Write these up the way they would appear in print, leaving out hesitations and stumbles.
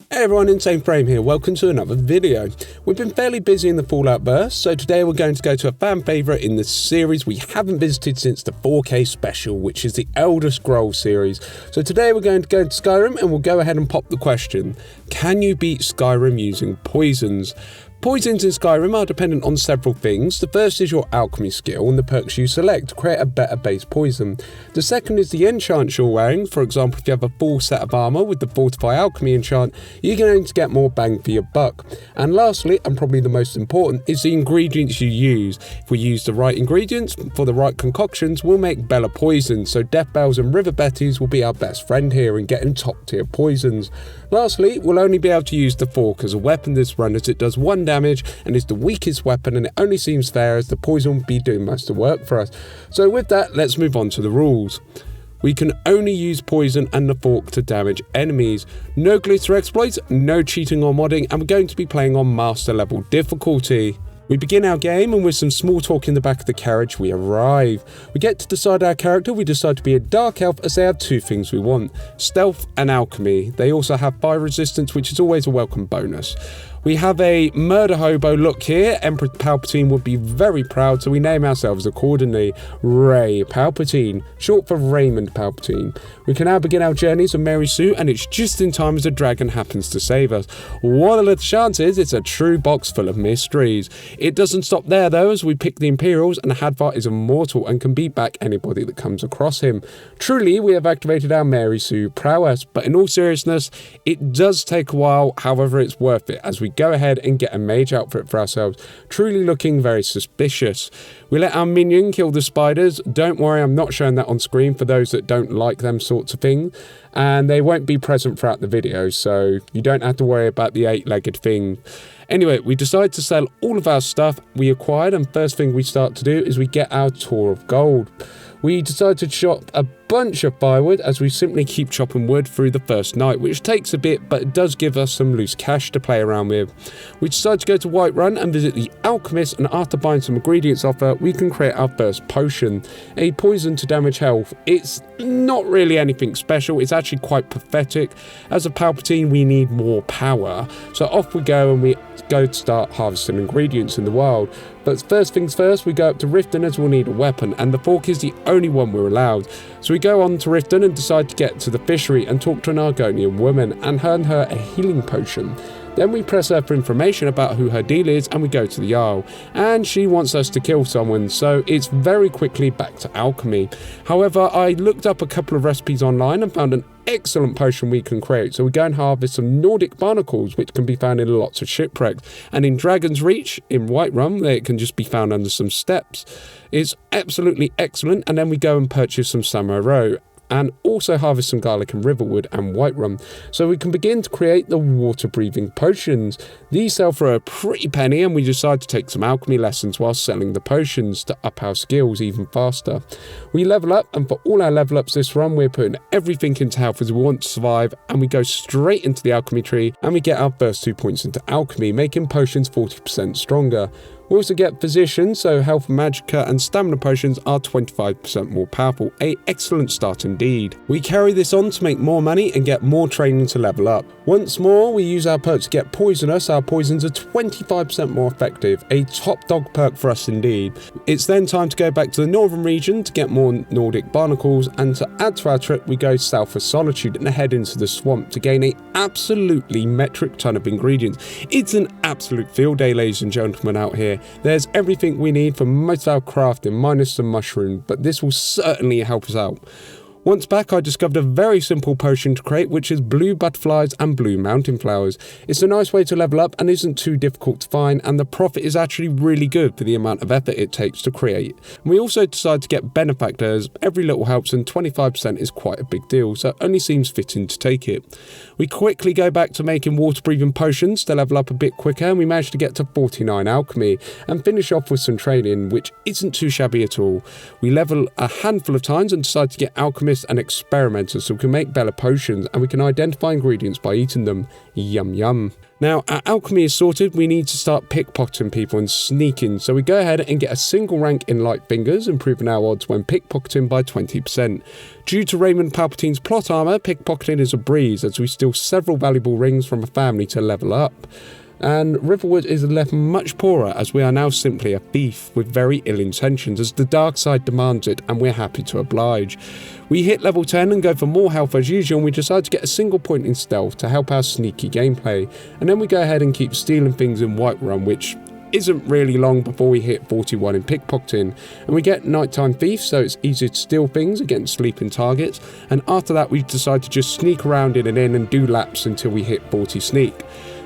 Hey everyone, Insane Frame here, welcome to another video. We've been fairly busy in the Fallout verse, so today we're going to go to a fan favourite in the series we haven't visited since the 4K special, which is the Elder Scrolls series. So today we're going to go to Skyrim and we'll go ahead and pop the question, can you beat Skyrim using poisons? Poisons in Skyrim are dependent on several things. The first is your alchemy skill and the perks you select to create a better base poison. The second is the enchant you're wearing. For example, if you have a full set of armour with the Fortify Alchemy enchant, you're going to get more bang for your buck. And lastly, and probably the most important, is the ingredients you use. If we use the right ingredients for the right concoctions, we'll make Bella poison, so Death Bells and River Betties will be our best friend here in getting top tier poisons. Lastly, we'll only be able to use the fork as a weapon this run, as it does 1 damage and is the weakest weapon, and it only seems fair as the poison will be doing most of the work for us. So with that, let's move on to the rules. We can only use poison and the fork to damage enemies. No glitter exploits, no cheating or modding, and we're going to be playing on master level difficulty. We begin our game, and with some small talk in the back of the carriage, we arrive. We get to decide our character. We decide to be a dark elf, as they have 2 things we want: stealth and alchemy. They also have fire resistance, which is always a welcome bonus. We have a murder hobo look here. Emperor Palpatine would be very proud, so we name ourselves accordingly. Ray Palpatine, short for Raymond Palpatine. We can now begin our journeys of Mary Sue, and it's just in time as a dragon happens to save us. What are the chances? It's a true box full of mysteries. It doesn't stop there though, as we pick the Imperials, and Hadvar is immortal and can beat back anybody that comes across him. Truly, we have activated our Mary Sue prowess, but in all seriousness, it does take a while. However, it's worth it as we go ahead and get a mage outfit for ourselves, truly looking very suspicious. We let our minion kill the spiders. Don't worry, I'm not showing that on screen for those that don't like them sorts of things, and they won't be present throughout the video, so you don't have to worry about the 8-legged thing. Anyway, we decide to sell all of our stuff we acquired, and first thing we start to do is we get our tour of gold. We decide to chop a bunch of firewood as we simply keep chopping wood through the first night, which takes a bit, but it does give us some loose cash to play around with. We decide to go to Whiterun and visit the alchemist, and after buying some ingredients off her, we can create our first potion, a poison to damage health. It's not really anything special, it's actually quite pathetic. As a Palpatine, we need more power, so off we go, and we go to start harvesting ingredients in the wild. But first things first, we go up to Riften as we'll need a weapon, and the fork is the only one we're allowed. So we go on to Riften and decide to get to the fishery and talk to an Argonian woman and hand her a healing potion. Then we press her for information about who her deal is, and we go to the Jarl, and she wants us to kill someone, so it's very quickly back to alchemy. However, I looked up a couple of recipes online and found an excellent potion we can create, so we go and harvest some Nordic barnacles, which can be found in lots of shipwrecks, and in Dragon's Reach in Whiterun, it can just be found under some steps. It's absolutely excellent. And then we go and purchase some Samurai Row, and also harvest some garlic and riverwood and Whiterun, so we can begin to create the water-breathing potions. These sell for a pretty penny, and we decide to take some alchemy lessons while selling the potions to up our skills even faster. We level up, and for all our level ups this run, we're putting everything into health as we want to survive, and we go straight into the alchemy tree, and we get our first 2 points into alchemy, making potions 40% stronger. We also get physician, so health, magicka and stamina potions are 25% more powerful. A excellent start indeed. We carry this on to make more money and get more training to level up. Once more, we use our perk to get poisonous. Our poisons are 25% more effective. A top dog perk for us indeed. It's then time to go back to the northern region to get more Nordic barnacles, and to add to our trip, we go south of Solitude and head into the swamp to gain a absolutely metric ton of ingredients. It's an absolute field day, ladies and gentlemen, out here. There's everything we need for most of our crafting, minus some mushrooms, but this will certainly help us out. Once back, I discovered a very simple potion to create, which is blue butterflies and blue mountain flowers. It's a nice way to level up and isn't too difficult to find, and the profit is actually really good for the amount of effort it takes to create. And we also decided to get benefactors. Every little helps, and 25% is quite a big deal, so it only seems fitting to take it. We quickly go back to making water-breathing potions to level up a bit quicker, and we managed to get to 49 alchemy and finish off with some training, which isn't too shabby at all. We level a handful of times and decide to get alchemist alchemists and experimenters, so we can make better potions and we can identify ingredients by eating them. Yum yum. Now, our alchemy is sorted, we need to start pickpocketing people and sneaking, so we go ahead and get a single rank in light fingers, improving our odds when pickpocketing by 20%. Due to Raymond Palpatine's plot armour, pickpocketing is a breeze as we steal several valuable rings from a family to level up. And Riverwood is left much poorer as we are now simply a thief with very ill intentions as the dark side demands it, and we're happy to oblige. We hit level 10 and go for more health as usual, and we decide to get a single point in stealth to help our sneaky gameplay, and then we go ahead and keep stealing things in Whiterun, which isn't really long before we hit 41 in pickpocketing, and we get nighttime thief, so it's easier to steal things against sleeping targets, and after that we decide to just sneak around in an inn and do laps until we hit 40 sneak.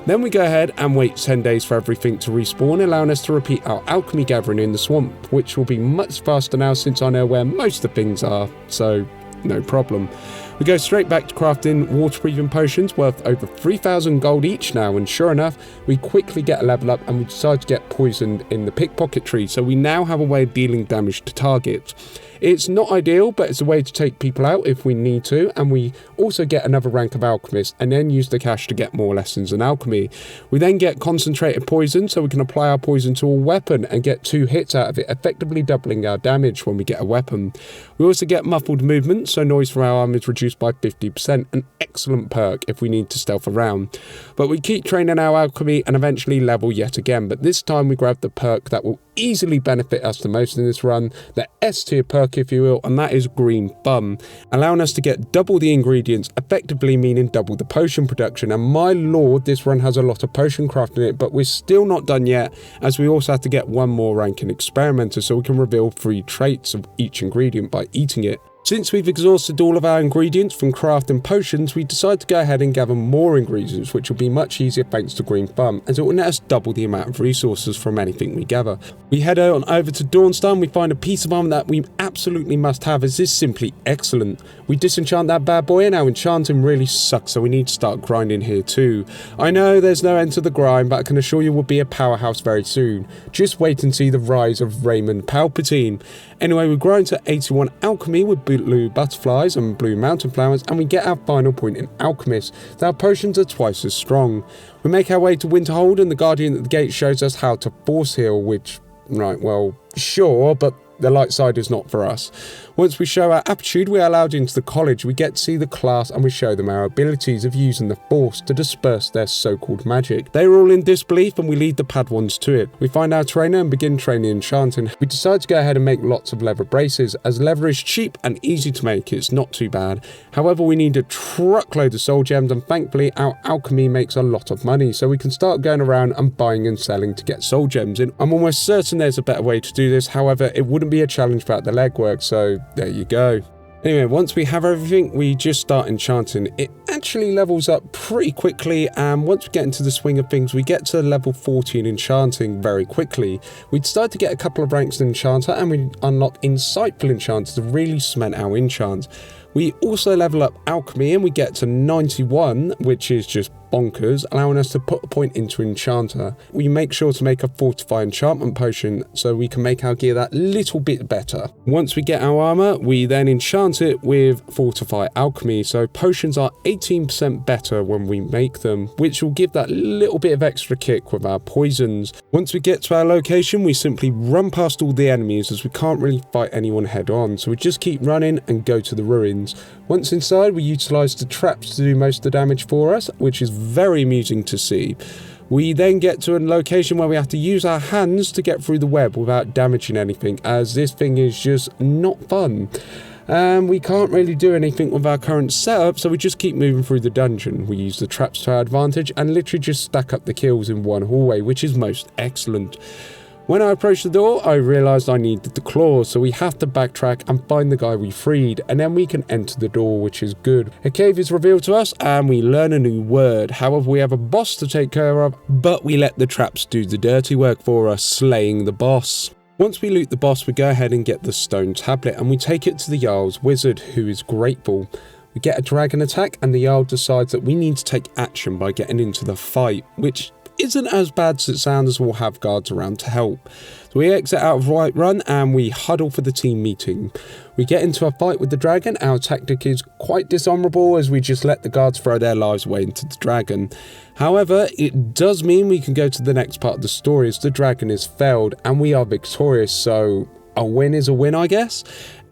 Then we go ahead and wait 10 days for everything to respawn, allowing us to repeat our alchemy gathering in the swamp, which will be much faster now since I know where most of the things are, so no problem. We go straight back to crafting water-breathing potions worth over 3,000 gold each now, and sure enough, we quickly get a level up and we decide to get poisoned in the pickpocket tree, so we now have a way of dealing damage to targets. It's not ideal, but it's a way to take people out if we need to, and we also get another rank of alchemist and then use the cash to get more lessons in alchemy. We then get concentrated poison, so we can apply our poison to a weapon and get 2 hits out of it, effectively doubling our damage when we get a weapon. We also get muffled movement, so noise from our arm is reduced by 50%, an excellent perk if we need to stealth around. But we keep training our alchemy and eventually level yet again, but this time we grab the perk that will easily benefit us the most in this run, the S tier perk if you will, and that is Green Thumb, allowing us to get double the ingredients, effectively meaning double the potion production. And my lord, this run has a lot of potion crafting in it, but we're still not done yet, as we also have to get one more rank in experimenter so we can reveal 3 traits of each ingredient by eating it. Since we've exhausted all of our ingredients from crafting potions, we decide to go ahead and gather more ingredients, which will be much easier thanks to Green Thumb, as it will let us double the amount of resources from anything we gather. We head on over to Dawnstar and we find a piece of armor that we absolutely must have, as this is simply excellent. We disenchant that bad boy and our enchanting really sucks, so we need to start grinding here too. I know there's no end to the grind, but I can assure you we'll be a powerhouse very soon. Just wait and see the rise of Raymond Palpatine. Anyway, we grind to 81 alchemy with blue butterflies and blue mountain flowers, and we get our final point in alchemist, so our potions are twice as strong. We make our way to Winterhold, and the guardian at the gate shows us how to force heal, which, right, well, sure, but the light side is not for us. Once we show our aptitude, we are allowed into the college. We get to see the class and we show them our abilities of using the force to disperse their so-called magic. They are all in disbelief and we lead the Padwans to it. We find our trainer and begin training Enchanting. We decide to go ahead and make lots of leather braces, as leather is cheap and easy to make. It's not too bad. However, we need a truckload of soul gems, and thankfully our alchemy makes a lot of money, so we can start going around and buying and selling to get soul gems in. I'm almost certain there's a better way to do this, however it wouldn't be a challenge without the legwork, so there you go. Anyway, once we have everything, we just start enchanting. It actually levels up pretty quickly, and once we get into the swing of things, we get to level 14 enchanting very quickly. We decide to get a couple of ranks in enchanter, and we unlock insightful enchanter to really cement our enchant. We also level up alchemy and we get to 91, which is just bonkers, allowing us to put a point into enchanter. We make sure to make a fortify enchantment potion so we can make our gear that little bit better. Once we get our armor, we then enchant it with fortify alchemy, so potions are 18% better when we make them, which will give that little bit of extra kick with our poisons. Once we get to our location, we simply run past all the enemies, as we can't really fight anyone head on, so we just keep running and go to the ruins. Once inside, we utilise the traps to do most of the damage for us, which is very amusing to see. We then get to a location where we have to use our hands to get through the web without damaging anything, as this thing is just not fun. We can't really do anything with our current setup, so we just keep moving through the dungeon. We use the traps to our advantage and literally just stack up the kills in one hallway, which is most excellent. When I approached the door, I realised I needed the claws, so we have to backtrack and find the guy we freed, and then we can enter the door, which is good. A cave is revealed to us, and we learn a new word. However, we have a boss to take care of, but we let the traps do the dirty work for us, slaying the boss. Once we loot the boss, we go ahead and get the stone tablet, and we take it to the Jarl's wizard, who is grateful. We get a dragon attack, and the Jarl decides that we need to take action by getting into the fight, which isn't as bad as it sounds, as we'll have guards around to help. So we exit out of Whiterun and we huddle for the team meeting. We get into a fight with the dragon. Our tactic is quite dishonourable as we just let the guards throw their lives away into the dragon. However, it does mean we can go to the next part of the story as the dragon is felled and we are victorious, so a win is a win, I guess.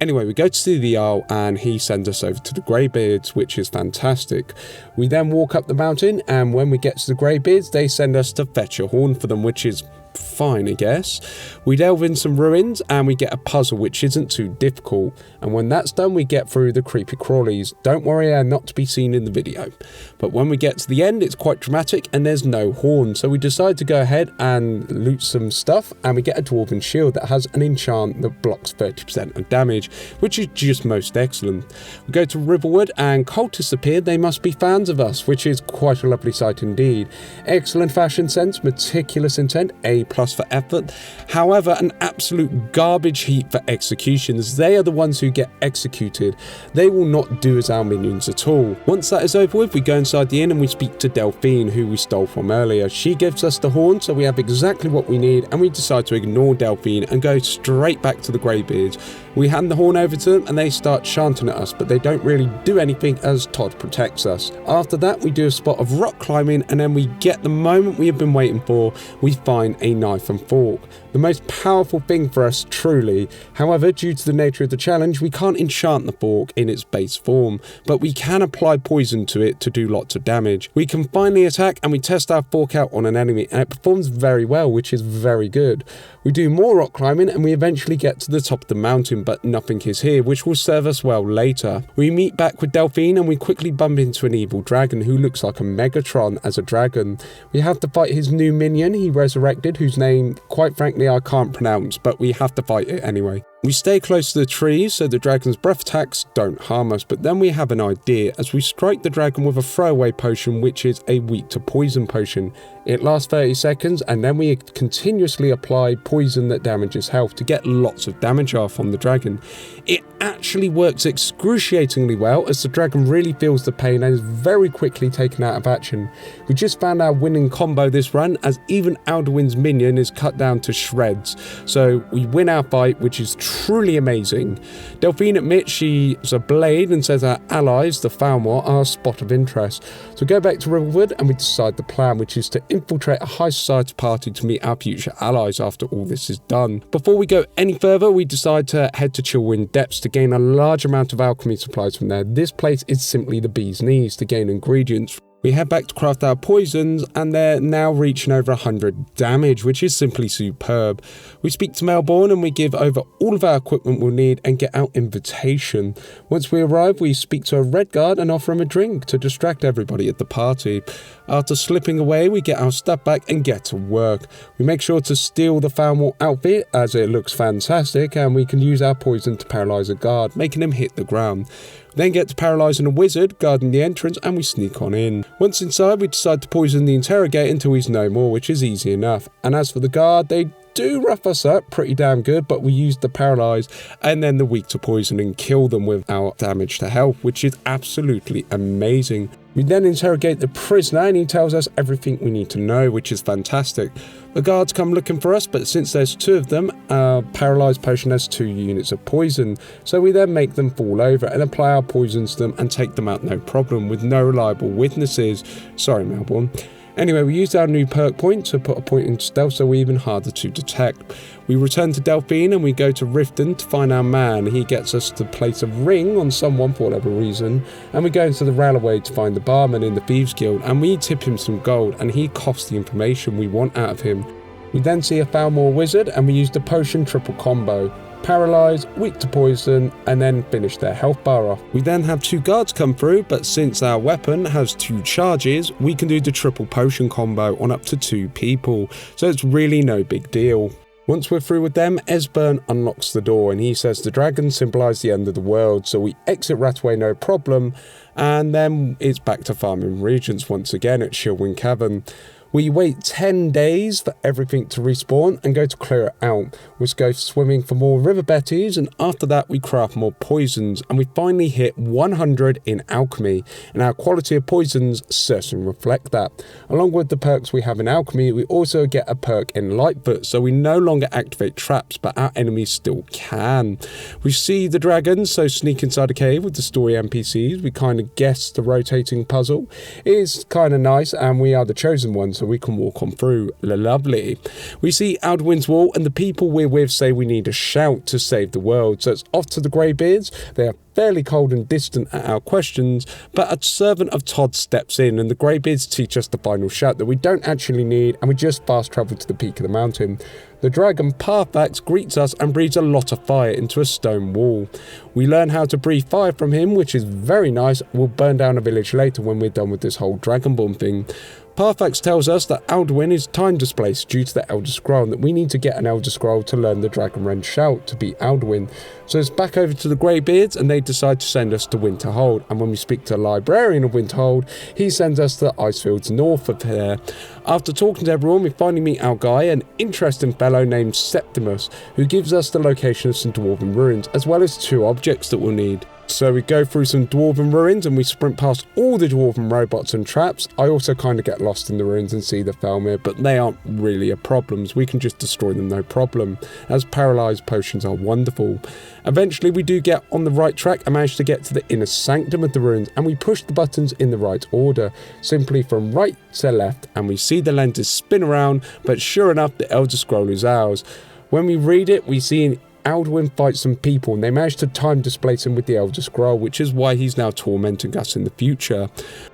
Anyway, we go to see the Jarl and he sends us over to the Greybeards, which is fantastic. We then walk up the mountain and when we get to the Greybeards, they send us to fetch a horn for them, which is fine, I guess. We delve in some ruins and we get a puzzle which isn't too difficult, and when that's done we get through the creepy crawlies. Don't worry, they're not to be seen in the video. But when we get to the end it's quite dramatic and there's no horn, so we decide to go ahead and loot some stuff and we get a dwarven shield that has an enchant that blocks 30% of damage, which is just most excellent. We go to Riverwood and cultists appear. They must be fans of us, which is quite a lovely sight indeed. Excellent fashion sense, meticulous intent, A+ for effort. However, an absolute garbage heap for executions. They are the ones who get executed. They will not do as our minions at all. Once that is over with, we go inside the inn and we speak to Delphine, who we stole from earlier. She gives us the horn, so we have exactly what we need, and we decide to ignore Delphine and go straight back to the Greybeards. We hand the horn over to them and they start chanting at us, but they don't really do anything as Todd protects us. After that, we do a spot of rock climbing and then we get the moment we have been waiting for. We find a knife and fork. The most powerful thing for us, truly. However, due to the nature of the challenge, we can't enchant the fork in its base form, but we can apply poison to it to do lots of damage. We can finally attack and we test our fork out on an enemy and it performs very well, which is very good. We do more rock climbing and we eventually get to the top of the mountain, but nothing is here, which will serve us well later. We meet back with Delphine and we quickly bump into an evil dragon who looks like a Megatron as a dragon. We have to fight his new minion he resurrected, whose name, quite frankly, I can't pronounce, but we have to fight it anyway. We stay close to the trees so the dragon's breath attacks don't harm us, but then we have an idea as we strike the dragon with a throwaway potion, which is a weak to poison potion. It lasts 30 seconds and then we continuously apply poison that damages health to get lots of damage off on the dragon. It actually works excruciatingly well as the dragon really feels the pain and is very quickly taken out of action. We just found our winning combo this run as even Alduin's minion is cut down to shreds, so we win our fight, which is truly amazing. Delphine admits she's a blade and says our allies, the Thalmor, are a spot of interest. So we go back to Riverwood and we decide the plan, which is to infiltrate a high society party to meet our future allies after all this is done. Before we go any further, we decide to head to Chillwind Depths to gain a large amount of alchemy supplies from there. This place is simply the bee's knees to gain ingredients. We head back to craft our poisons and they're now reaching over 100 damage, which is simply superb. We speak to Melbourne and we give over all of our equipment we'll need and get our invitation. Once we arrive, we speak to a red guard and offer him a drink to distract everybody at the party. After slipping away, we get our stuff back and get to work. We make sure to steal the Thalmor outfit as it looks fantastic, and we can use our poison to paralyze a guard, making him hit the ground. We then get to paralysing a wizard guarding the entrance and we sneak on in. Once inside, we decide to poison the interrogator until he's no more, which is easy enough. And as for the guard, they do rough us up pretty damn good, but we use the paralyze and then the weak to poison and kill them with our damage to health, which is absolutely amazing. We then interrogate the prisoner and he tells us everything we need to know, which is fantastic. The guards come looking for us, but since there's two of them, our paralyzed potion has 2 units of poison, so we then make them fall over and apply our poisons to them and take them out no problem with no reliable witnesses. Sorry, Melbourne. Anyway, we used our new perk point to put a point in stealth so we're even harder to detect. We return to Delphine and we go to Riften to find our man. He gets us to place a ring on someone for whatever reason, and we go into the railway to find the barman in the Thieves Guild and we tip him some gold and he coughs the information we want out of him. We then see a Thalmor wizard and we use the potion triple combo. Paralyze, weak to poison, and then finish their health bar off. We then have 2 guards come through, but since our weapon has 2 charges, we can do the triple potion combo on up to 2 people, so it's really no big deal. Once we're through with them, Esbern unlocks the door and he says the dragon symbolise the end of the world, so we exit Ratway no problem, and then it's back to farming regents once again at Chillwind Cavern. We wait 10 days for everything to respawn and go to clear it out. We go swimming for more river betties, and after that we craft more poisons, and we finally hit 100 in alchemy, and our quality of poisons certainly reflect that. Along with the perks we have in alchemy, we also get a perk in Lightfoot, so we no longer activate traps, but our enemies still can. We see the dragons, so sneak inside a cave with the story NPCs. We kind of guess the rotating puzzle. It is kind of nice, and we are the chosen ones, so we can walk on through. Lovely. We see Alduin's wall, and the people we're with say we need a shout to save the world, so it's off to the Greybeards. They are fairly cold and distant at our questions, but a servant of Todd steps in, and the Greybeards teach us the final shout that we don't actually need, and we just fast travel to the peak of the mountain. The dragon Parthax greets us and breathes a lot of fire into a stone wall. We learn how to breathe fire from him, which is very nice. We'll burn down a village later when we're done with this whole Dragonborn thing. Parthax tells us that Alduin is time displaced due to the Elder Scroll, and that we need to get an Elder Scroll to learn the Dragonrend shout to beat Alduin. So it's back over to the Greybeards, and they decide to send us to Winterhold. And when we speak to the librarian of Winterhold, he sends us to the Icefields north of there. After talking to everyone, we finally meet our guy, an interesting fellow named Septimus, who gives us the location of some dwarven ruins, as well as 2 objects that we'll need. So we go through some dwarven ruins and we sprint past all the dwarven robots and traps. I also kind of get lost in the ruins and see the Thalmor, but they aren't really a problem. We can just destroy them no problem, as paralysed potions are wonderful. Eventually we do get on the right track and manage to get to the inner sanctum of the ruins, and we push the buttons in the right order, simply from right to left, and we see the lenses spin around, but sure enough the Elder Scroll is ours. When we read it, we see Alduin fights some people, and they manage to time displace him with the Elder Scroll, which is why he's now tormenting us in the future.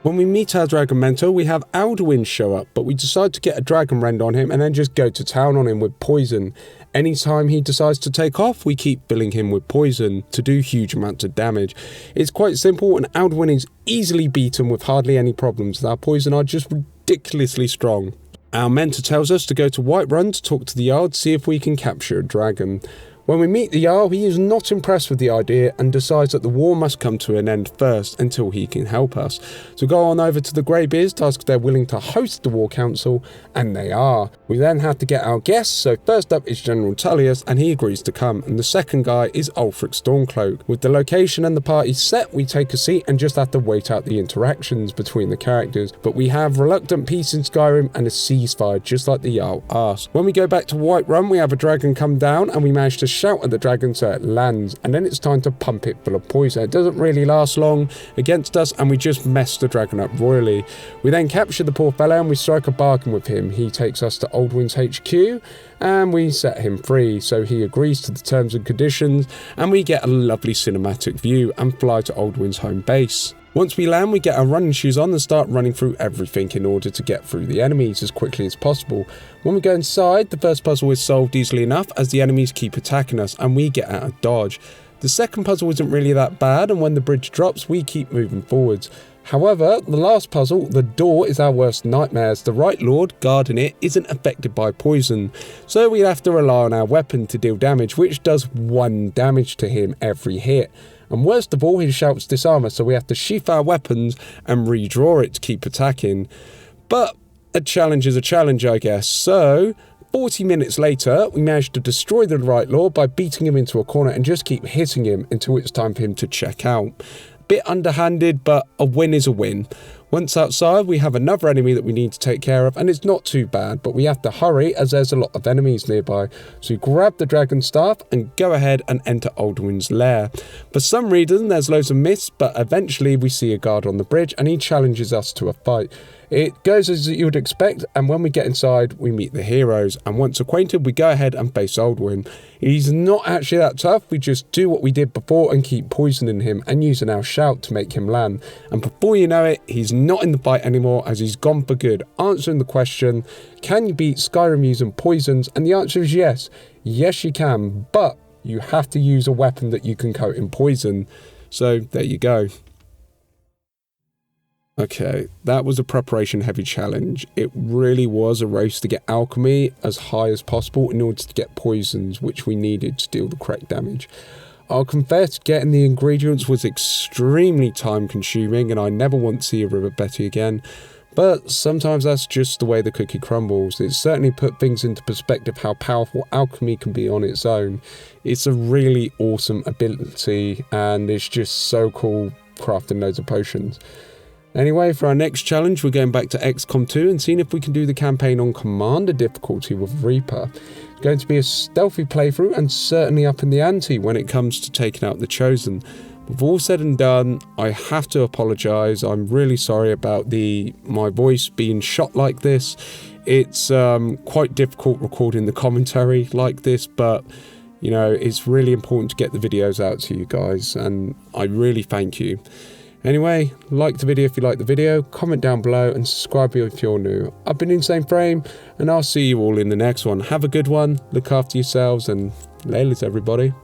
When we meet our dragon mentor, we have Alduin show up, but we decide to get a Dragonrend on him and then just go to town on him with poison. Anytime he decides to take off, we keep filling him with poison to do huge amounts of damage. It's quite simple, and Alduin is easily beaten with hardly any problems. Our poison are just ridiculously strong. Our mentor tells us to go to Whiterun to talk to the Jarl to see if we can capture a dragon. When we meet the Jarl, he is not impressed with the idea and decides that the war must come to an end first until he can help us. So go on over to the Greybeards to ask if they're willing to host the war council, and they are. We then have to get our guests, so first up is General Tullius, and he agrees to come, and the second guy is Ulfric Stormcloak. With the location and the party set, we take a seat and just have to wait out the interactions between the characters, but we have reluctant peace in Skyrim and a ceasefire just like the Jarl asked. When we go back to Whiterun, we have a dragon come down, and we manage to shout at the dragon so it lands, and then it's time to pump it full of poison. It doesn't really last long against us, and we just mess the dragon up royally. We then capture the poor fellow and we strike a bargain with him. He takes us to Alduin's HQ and we set him free, so he agrees to the terms and conditions, and we get a lovely cinematic view and fly to Alduin's home base. Once we land, we get our running shoes on and start running through everything in order to get through the enemies as quickly as possible. When we go inside, the first puzzle is solved easily enough as the enemies keep attacking us and we get out of dodge. The second puzzle isn't really that bad, and when the bridge drops, we keep moving forwards. However, the last puzzle, the door, is our worst nightmare as the Right Lord guarding it isn't affected by poison, so we have to rely on our weapon to deal damage, which does 1 damage to him every hit. And worst of all, his shouts disarm us, so we have to sheath our weapons and redraw it to keep attacking. But a challenge is a challenge, I guess. So 40 minutes later, we managed to destroy the Right Lord by beating him into a corner and just keep hitting him until it's time for him to check out. Bit underhanded, but a win is a win. Once outside, we have another enemy that we need to take care of, and it's not too bad, but we have to hurry as there's a lot of enemies nearby. So we grab the dragon staff and go ahead and enter Alduin's lair. For some reason, there's loads of myths, but eventually we see a guard on the bridge and he challenges us to a fight. It goes as you would expect, and when we get inside, we meet the heroes, and once acquainted, we go ahead and face Alduin. He's not actually that tough, we just do what we did before and keep poisoning him and using our shout to make him land. And before you know it, he's not in the fight anymore as he's gone for good, answering the question, can you beat Skyrim using poisons? And the answer is yes. Yes, you can, but you have to use a weapon that you can coat in poison. So there you go. Okay, that was a preparation heavy challenge. It really was a race to get alchemy as high as possible in order to get poisons, which we needed to deal the correct damage. I'll confess, getting the ingredients was extremely time consuming and I never want to see a River Betty again. But sometimes that's just the way the cookie crumbles. It certainly put things into perspective how powerful alchemy can be on its own. It's a really awesome ability, and it's just so cool crafting loads of potions. Anyway, for our next challenge, we're going back to XCOM 2 and seeing if we can do the campaign on Commander difficulty with Reaper. It's going to be a stealthy playthrough and certainly up in the ante when it comes to taking out the Chosen. With all said and done, I have to apologise. I'm really sorry about my voice being shot like this. It's quite difficult recording the commentary like this, but you know, it's really important to get the videos out to you guys, and I really thank you. Anyway, like the video if you like the video, comment down below and subscribe if you're new. I've been Insane Frame, and I'll see you all in the next one. Have a good one, look after yourselves, and laylas everybody.